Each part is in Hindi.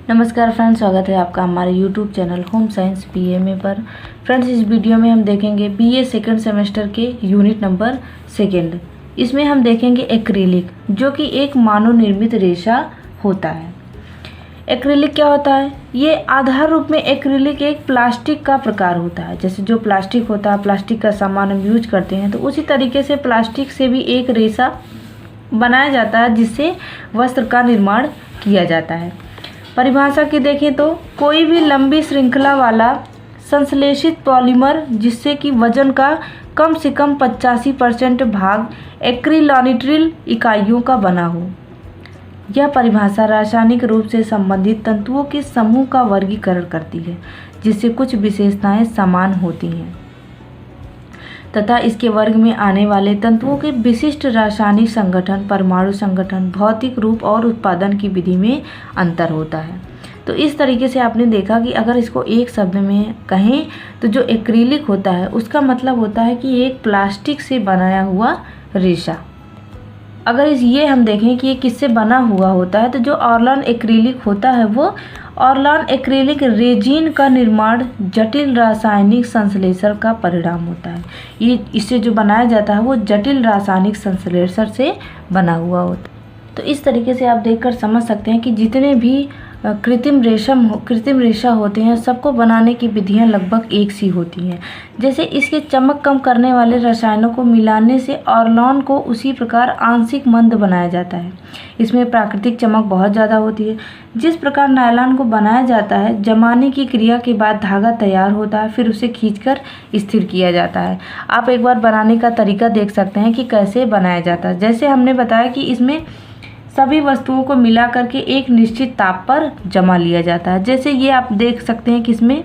नमस्कार फ्रेंड्स, स्वागत है आपका हमारे YouTube channel home science BMA पर। फ्रेंड्स, इस वीडियो में हम देखेंगे BA सेकंड सेमेस्टर के यूनिट नंबर 2। इसमें हम देखेंगे एक्रिलिक, जो कि एक मानव निर्मित रेशा होता है। एक्रिलिक क्या होता है? ये आधार रूप में एक्रिलिक एक प्लास्टिक का प्रकार होता है। जैसे जो प्लास्टिक होता है, प्लास्टिक का सामान हम यूज करते हैं, तो उसी तरीके से प्लास्टिक से भी एक रेशा बनाया जाता है जिससे वस्त्र का निर्माण किया जाता है। परिभाषा की देखें तो कोई भी लंबी श्रृंखला वाला संश्लेषित पॉलीमर जिससे कि वजन का कम से कम 85% भाग एक्रिलानिट्रिल इकाइयों का बना हो। यह परिभाषा रासायनिक रूप से संबंधित तंतुओं के समूह का वर्गीकरण करती है, जिससे कुछ विशेषताएं समान होती हैं तथा इसके वर्ग में आने वाले तंतुओं के विशिष्ट रासायनिक संगठन, परमाणु संगठन, भौतिक रूप और उत्पादन की विधि में अंतर होता है। तो इस तरीके से आपने देखा कि अगर इसको एक शब्द में कहें तो जो एक्रिलिक होता है उसका मतलब होता है कि एक प्लास्टिक से बनाया हुआ रेशा। अगर ये हम देखें कि ये किससे बना हुआ होता है, तो जो ऑरलॉन एक्रिलिक होता है वो ऑरलॉन एक्रिलिक रेजिन का निर्माण जटिल रासायनिक संश्लेषण का परिणाम होता है। ये इससे जो बनाया जाता है वो जटिल रासायनिक संश्लेषण से बना हुआ होता है। तो इस तरीके से आप देखकर समझ सकते हैं कि जितने भी कृत्रिम रेशा होते हैं सबको बनाने की विधियां लगभग एक सी होती हैं। जैसे इसके चमक कम करने वाले रसायनों को मिलाने से ऑरलॉन को उसी प्रकार आंशिक मंद बनाया जाता है। इसमें प्राकृतिक चमक बहुत ज़्यादा होती है। जिस प्रकार नायलॉन को बनाया जाता है, जमाने की क्रिया के बाद धागा तैयार होता है, फिर उसे खींचकर स्थिर किया जाता है। आप एक बार बनाने का तरीका देख सकते हैं कि कैसे बनाया जाता है। जैसे हमने बताया कि इसमें सभी वस्तुओं को मिला करके एक निश्चित ताप पर जमा लिया जाता है। जैसे ये आप देख सकते हैं कि इसमें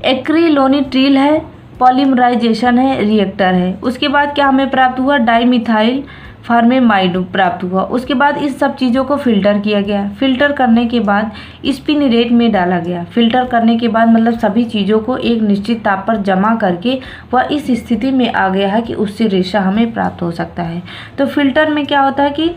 एक्रिलोनिट्रिल है, पॉलीमराइजेशन है, रिएक्टर है। उसके बाद क्या हमें प्राप्त हुआ? डाइमिथाइल फॉर्मेमाइड प्राप्त हुआ। उसके बाद इस सब चीज़ों को फिल्टर किया गया। फिल्टर करने के बाद स्पिनरेट में डाला गया। फिल्टर करने के बाद मतलब सभी चीज़ों को एक निश्चित ताप पर जमा करके वह इस स्थिति में आ गया है कि उससे रेशा हमें प्राप्त हो सकता है। तो फिल्टर में क्या होता है कि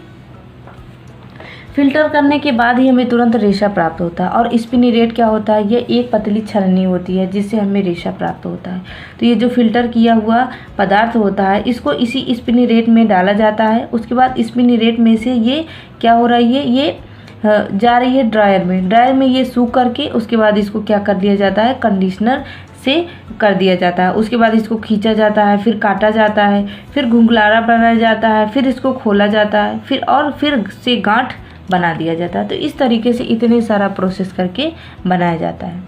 फिल्टर करने के बाद ही हमें तुरंत रेशा प्राप्त होता है। और स्पिनरेट क्या होता है? ये एक पतली छलनी होती है जिससे हमें रेशा प्राप्त होता है। तो ये जो फिल्टर किया हुआ पदार्थ होता है इसको इसी स्पिनरेट में डाला जाता है। उसके बाद स्पिनरेट में से ये क्या हो रहा है, ये जा रही है ड्रायर में। ड्रायर में ये सूख करके उसके बाद इसको क्या कर दिया जाता है? कंडीशनर से कर दिया जाता है। उसके बाद इसको खींचा जाता है, फिर काटा जाता है, फिर घुंघराला बनाया जाता है, फिर इसको खोला जाता है, फिर से गांठ बना दिया जाता है। तो इस तरीके से इतने सारा प्रोसेस करके बनाया जाता है।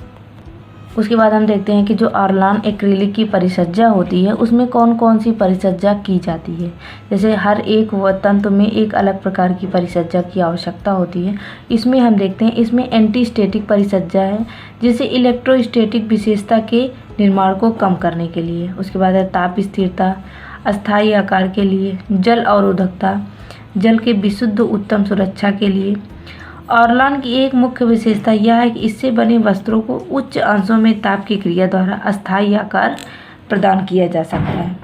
उसके बाद हम देखते हैं कि जो ऑरलॉन एक्रिलिक की परिसज्जा होती है उसमें कौन कौन सी परिसज्जा की जाती है। जैसे हर एक तंतु में एक अलग प्रकार की परिसज्जा की आवश्यकता होती है। इसमें हम देखते हैं इसमें एंटी स्टैटिक परिसज्जा है, जिसे इलेक्ट्रोस्टैटिक विशेषता के निर्माण को कम करने के लिए। उसके बाद है ताप स्थिरता, अस्थायी आकार के लिए, जल अवरोधकता, जल के विशुद्ध उत्तम सुरक्षा के लिए। ऑरलॉन की एक मुख्य विशेषता यह है कि इससे बने वस्त्रों को उच्च अंशों में ताप की क्रिया द्वारा अस्थायी आकार प्रदान किया जा सकता है।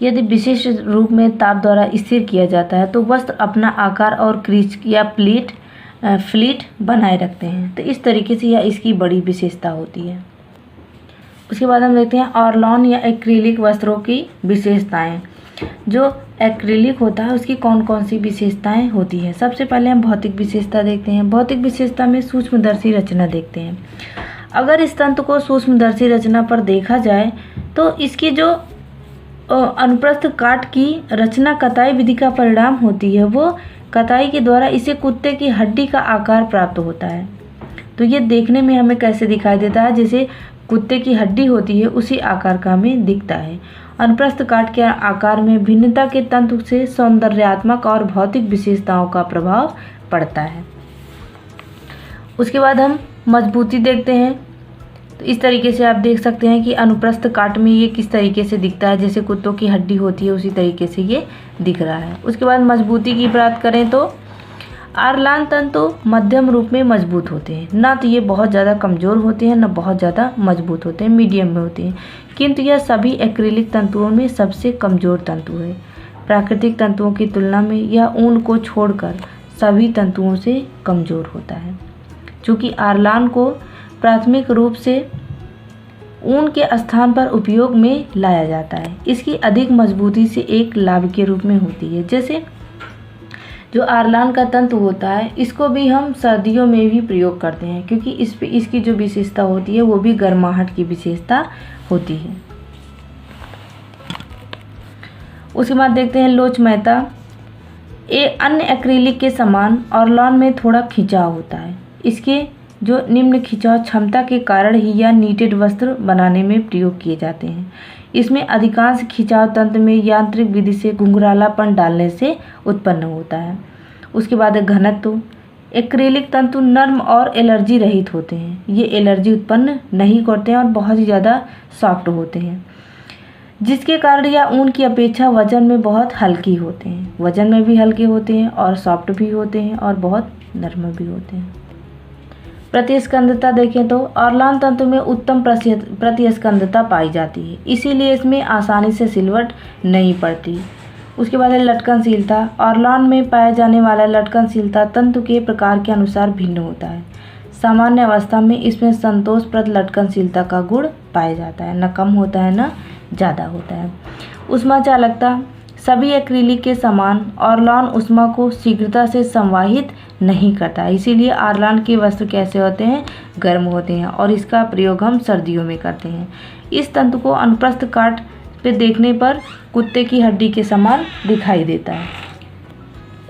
यदि विशिष्ट रूप में ताप द्वारा स्थिर किया जाता है तो वस्त्र अपना आकार और क्रीज या फ्लीट बनाए रखते हैं। तो इस तरीके से यह इसकी बड़ी विशेषता होती है। उसके बाद हम देखते हैं ऑरलॉन या एक्रिलिक वस्त्रों की विशेषताएं। जो एक्रिलिक होता है उसकी कौन कौन सी विशेषताएं होती हैं। सबसे पहले हम भौतिक विशेषता देखते हैं। भौतिक विशेषता में सूक्ष्मदर्शी रचना देखते हैं। अगर इस तंतु को सूक्ष्मदर्शी रचना पर देखा जाए तो इसकी जो अनुप्रस्थ काट की रचना कताई विधि का परिणाम होती है, वो कताई के द्वारा इसे कुत्ते की हड्डी का आकार प्राप्त होता है। तो ये देखने में हमें कैसे दिखाई देता है? जैसे कुत्ते की हड्डी होती है उसी आकार का हमें दिखता है। अनुप्रस्थ काट के आकार में भिन्नता के तंतु से सौंदर्यात्मक और भौतिक विशेषताओं का प्रभाव पड़ता है। उसके बाद हम मजबूती देखते हैं। तो इस तरीके से आप देख सकते हैं कि अनुप्रस्थ काट में ये किस तरीके से दिखता है। जैसे कुत्तों की हड्डी होती है उसी तरीके से ये दिख रहा है। उसके बाद मजबूती की बात करें तो ऑरलॉन तंतु मध्यम रूप में मजबूत होते हैं। ना तो ये बहुत ज़्यादा कमज़ोर होते हैं, ना बहुत ज़्यादा मजबूत होते हैं, मीडियम में होते हैं। किंतु यह सभी एक्रिलिक तंतुओं में सबसे कमज़ोर तंतु है। प्राकृतिक तंतुओं की तुलना में यह ऊन को छोड़कर सभी तंतुओं से कमज़ोर होता है। चूँकि आरलान को प्राथमिक रूप से ऊन के स्थान पर उपयोग में लाया जाता है, इसकी अधिक मजबूती से एक लाभ के रूप में होती है। जैसे जो आरलान का तंतु होता है, इसको भी हम सर्दियों में भी प्रयोग करते हैं, क्योंकि इसकी जो विशेषता होती है वो भी गर्माहट की विशेषता होती है। उसके बाद देखते हैं लोच मेहता। एक अन्य एक्रिलिक के समान आरलान में थोड़ा खिंचाव होता है। इसके जो निम्न खिंचाव क्षमता के कारण ही यह नीटेड वस्त्र बनाने में प्रयोग किए जाते हैं। इसमें अधिकांश खिंचाव तंत्र में यांत्रिक विधि से घुंघरालापन डालने से उत्पन्न होता है। उसके बाद घनत्व। एक्रिलिक तंतु नर्म और एलर्जी रहित होते हैं। ये एलर्जी उत्पन्न नहीं करते हैं और बहुत ही ज़्यादा सॉफ्ट होते हैं, जिसके कारण यह ऊन की अपेक्षा वजन में बहुत हल्की होते हैं। वजन में भी हल्के होते हैं और सॉफ्ट भी होते हैं और बहुत नर्म भी होते हैं। प्रतिस्कंदता देखें तो आरलान तंतु में उत्तम प्रतिस्कंदता पाई जाती है, इसीलिए इसमें आसानी से सिलवट नहीं पड़ती। उसके बाद है लटकनशीलता। आरलान में पाया जाने वाला लटकनशीलता तंतु के प्रकार के अनुसार भिन्न होता है। सामान्य अवस्था में इसमें संतोषप्रद लटकनशीलता का गुण पाया जाता है, न कम होता है न ज़्यादा होता है। ऊष्मा चालकता। सभी एक्रिलिक के समान आरलान ऊष्मा को शीघ्रता से संवाहित नहीं करता है, इसीलिए आरलान के वस्त्र कैसे होते हैं, गर्म होते हैं और इसका प्रयोग हम सर्दियों में करते हैं। इस तंतु को अनुप्रस्थ काट पे देखने पर कुत्ते की हड्डी के समान दिखाई देता है।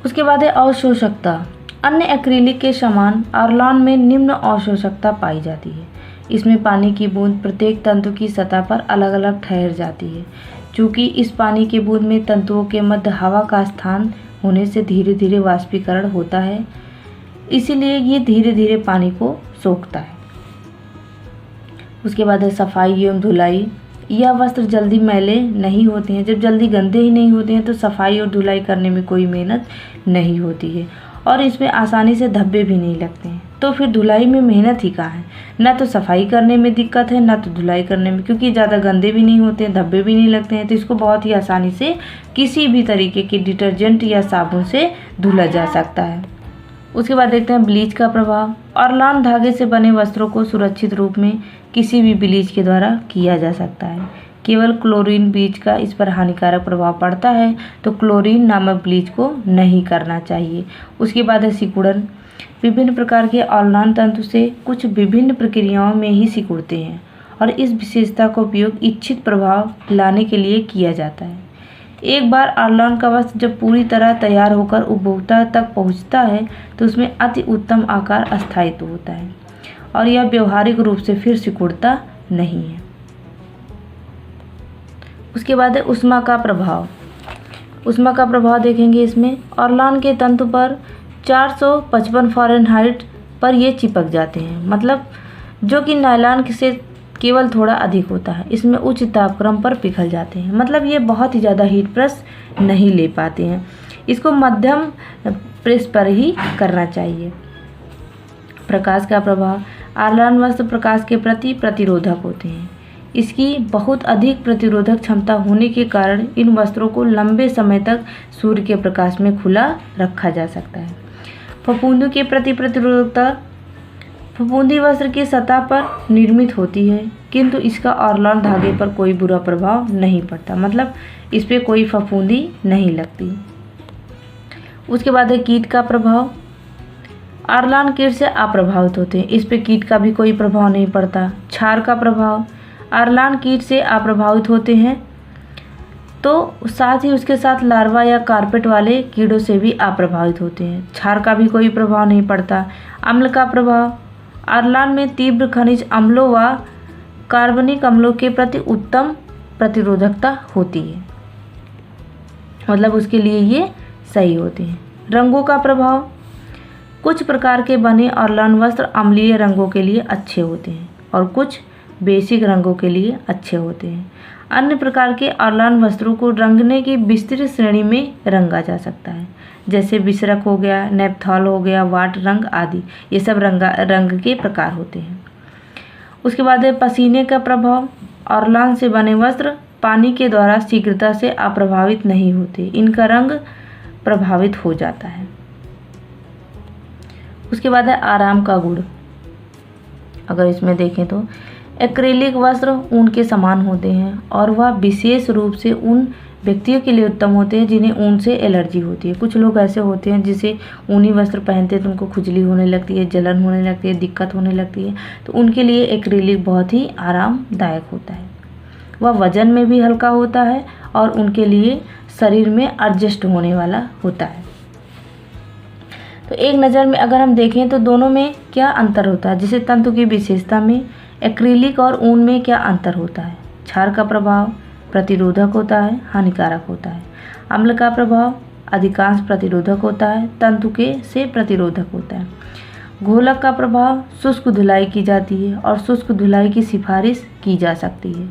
उसके बाद है अवशोषकता। अन्य एक्रिलिक के समान आरलान में निम्न अवशोषकता पाई जाती है। इसमें पानी की बूंद प्रत्येक तंतु की सतह पर अलग अलग ठहर जाती है। चूँकि इस पानी की बूंद में तंतुओं के मध्य हवा का स्थान होने से धीरे धीरे वाष्पीकरण होता है, इसीलिए ये धीरे धीरे पानी को सोखता है। उसके बाद है सफाई एवं धुलाई। यह वस्त्र जल्दी मैले नहीं होते हैं। जब जल्दी गंदे ही नहीं होते हैं तो सफाई और धुलाई करने में कोई मेहनत नहीं होती है और इसमें आसानी से धब्बे भी नहीं लगते हैं। तो फिर धुलाई में मेहनत ही कहाँ है। ना तो सफाई करने में दिक्कत है, ना तो धुलाई करने में, क्योंकि ज़्यादा गंदे भी नहीं होते हैं, धब्बे भी नहीं लगते हैं। तो इसको बहुत ही आसानी से किसी भी तरीके के डिटर्जेंट या साबुन से धुला जा सकता है। उसके बाद देखते हैं ब्लीच का प्रभाव। आरलान धागे से बने वस्त्रों को सुरक्षित रूप में किसी भी ब्लीच के द्वारा किया जा सकता है। केवल क्लोरीन ब्लीच का इस पर हानिकारक प्रभाव पड़ता है, तो क्लोरीन नामक ब्लीच को नहीं करना चाहिए। उसके बाद है सिकुड़न। विभिन्न प्रकार के आरलान तंतु से कुछ विभिन्न प्रक्रियाओं में ही सिकुड़ते हैं और इस विशेषता का उपयोग इच्छित प्रभाव लाने के लिए किया जाता है। एक बार आरलान का वस्त्र जब पूरी तरह तैयार होकर उपभोक्ता तक पहुंचता है तो उसमें अति उत्तम आकार स्थायित्व होता है और यह व्यवहारिक रूप से फिर सिकुड़ता नहीं है। उसके बाद है ऊष्मा का प्रभाव। ऊष्मा का प्रभाव देखेंगे इसमें। आरलान के तंतु पर 455 फ़ारेनहाइट पर ये चिपक जाते हैं, मतलब जो कि नायलॉन से केवल थोड़ा अधिक होता है। इसमें उच्च तापक्रम पर पिघल जाते हैं, मतलब ये बहुत ही ज़्यादा हीट प्रेस नहीं ले पाते हैं। इसको मध्यम प्रेस पर ही करना चाहिए। प्रकाश का प्रभाव। आरलान वस्त्र प्रकाश के प्रति प्रतिरोधक होते हैं। इसकी बहुत अधिक प्रतिरोधक क्षमता होने के कारण इन वस्त्रों को लंबे समय तक सूर्य के प्रकाश में खुला रखा जा सकता है। फफूंदी के प्रति प्रतिरोधकता। फफूंदी वस्त्र की सतह पर निर्मित होती है, किंतु इसका आरलान धागे पर कोई बुरा प्रभाव नहीं पड़ता, मतलब इस पर कोई फफूंदी नहीं लगती। उसके बाद है कीट का प्रभाव। आरलान कीट से अप्रभावित होते हैं, इस पर कीट का भी कोई प्रभाव नहीं पड़ता। क्षार का प्रभाव। आरलान कीट से अप्रभावित होते हैं, तो साथ ही उसके साथ लार्वा या कारपेट वाले कीड़ों से भी अप्रभावित होते हैं। क्षार का भी कोई प्रभाव नहीं पड़ता। अम्ल का प्रभाव। आरलान में तीव्र खनिज अम्लों व कार्बनिक अम्लों के प्रति उत्तम प्रतिरोधकता होती है, मतलब उसके लिए ये सही होते हैं। रंगों का प्रभाव। कुछ प्रकार के बने आरलान वस्त्र अम्लीय रंगों के लिए अच्छे होते हैं और कुछ बेसिक रंगों के लिए अच्छे होते हैं। अन्य प्रकार के आरलान वस्त्रों को रंगने की विस्तृत श्रेणी में रंगा जा सकता है, जैसे बिसरक हो गया, नेपथॉल हो गया, वाट रंग आदि। ये सब रंग के प्रकार होते हैं। उसके बाद है पसीने का प्रभाव। आरलान से बने वस्त्र पानी के द्वारा शीघ्रता से अप्रभावित नहीं होते, इनका रंग प्रभावित हो जाता है। उसके बाद है आराम का गुण। अगर इसमें देखें तो एक्रिलिक वस्त्र ऊन के समान होते हैं और वह विशेष रूप से उन व्यक्तियों के लिए उत्तम होते हैं जिन्हें ऊन से एलर्जी होती है। कुछ लोग ऐसे होते हैं जिसे ऊनी वस्त्र पहनते हैं तो उनको खुजली होने लगती है, जलन होने लगती है, दिक्कत होने लगती है, तो उनके लिए एक्रिलिक बहुत ही आरामदायक होता है। वह वजन में भी हल्का होता है और उनके लिए शरीर में एडजस्ट होने वाला होता है। तो एक नज़र में अगर हम देखें तो दोनों में क्या अंतर होता है, जैसे तंतु की विशेषता में एक्रिलिक और ऊन में क्या अंतर होता है। क्षार का प्रभाव प्रतिरोधक होता है, हानिकारक होता है। अम्ल का प्रभाव अधिकांश प्रतिरोधक होता है, तंतु के से प्रतिरोधक होता है। घोलक का प्रभाव शुष्क धुलाई की जाती है और शुष्क धुलाई की सिफारिश की जा सकती है।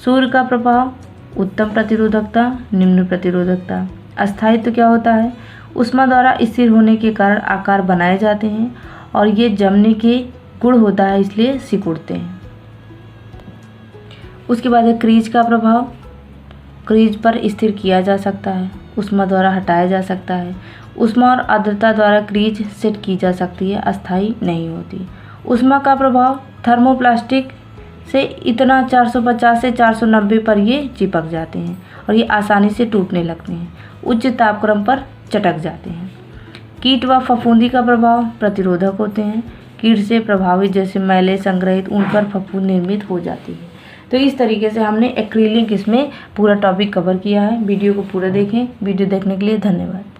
सूर्य का प्रभाव उत्तम प्रतिरोधकता, निम्न प्रतिरोधकता। अस्थायित्व क्या होता है, ऊष्मा द्वारा स्थिर होने के कारण आकार बनाए जाते हैं और ये जमने के गुण होता है, इसलिए सिकुड़ते हैं। उसके बाद है क्रीज का प्रभाव। क्रीज पर स्थिर किया जा सकता है, ऊष्मा द्वारा हटाया जा सकता है। ऊष्मा और आर्द्रता द्वारा क्रीज सेट की जा सकती है, अस्थायी नहीं होती। ऊष्मा का प्रभाव थर्मोप्लास्टिक से इतना 450 से 490 पर ये चिपक जाते हैं और ये आसानी से टूटने लगते हैं। उच्च तापक्रम पर चटक जाते हैं। कीट व फफूंदी का प्रभाव प्रतिरोधक होते हैं। कीट से प्रभावित जैसे मैले संग्रहित उन पर फफूंद निर्मित हो जाती है। तो इस तरीके से हमने एक्रिलिक इसमें पूरा टॉपिक कवर किया है। वीडियो को पूरा देखें। वीडियो देखने के लिए धन्यवाद।